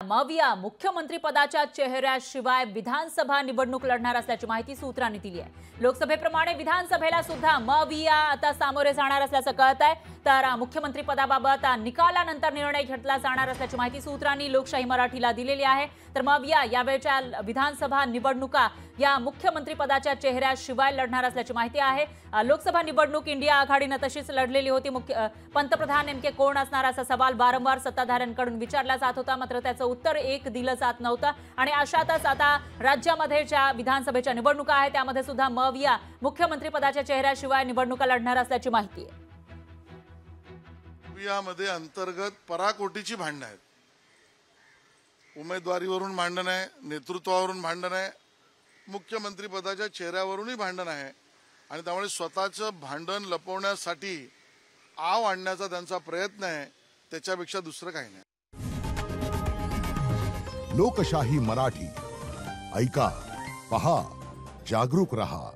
मविया मुख्यमंत्री पदाच्या चेहऱ्याशिवाय विधानसभा निवडणूक लढणार असल्याची माहिती सूत्रांनी दिली आहे। लोकसभेप्रमाणे विधानसभेला सुद्धा मविया आता सामोरे जाणार असल्याचं कळत आहे। तर मुख्यमंत्री पदाबाबत निकालानंतर निर्णय घेतला जाणार असल्याची माहिती सूत्रांनी लोकशाही मराठीला दिलेली आहे। तर मविया यावेळच्या विधानसभा निवडणुका या मुख्यमंत्री पदाच्या चेहऱ्याशिवाय लढणार असल्याची माहिती आहे। लोकसभा निवडणूक इंडिया आघाडीने तशीच लढलेली होती। पंतप्रधान नेमके कोण असणार असा सवाल वारंवार सत्ताधाऱ्यांकडून विचारला जात होता, मात्र त्याचं उत्तर एक दिलं जात नव्हतं। आणि अशातच आता राज्यामध्ये ज्या विधानसभेच्या निवडणुका आहेत त्यामध्ये सुद्धा मविया मुख्यमंत्री पदाच्या चेहऱ्याशिवाय निवडणुका लढणार असल्याची माहिती आहे। यामध्ये अंतर्गत पराकोटीची भांडणं आहेत। उमेदवारीवरून भांडण आहे, नेतृत्वावरून भांडण आहे, मुख्यमंत्री पदाच्या चेहऱ्यावरूनही भांडण आहे। आणि त्यामुळे स्वतःचं भांडण लपवण्यासाठी आव आणण्याचा त्यांचा प्रयत्न आहे, त्याच्यापेक्षा दुसरं काही नाही। लोकशाही मराठी ऐका, पहा, जागरूक रहा।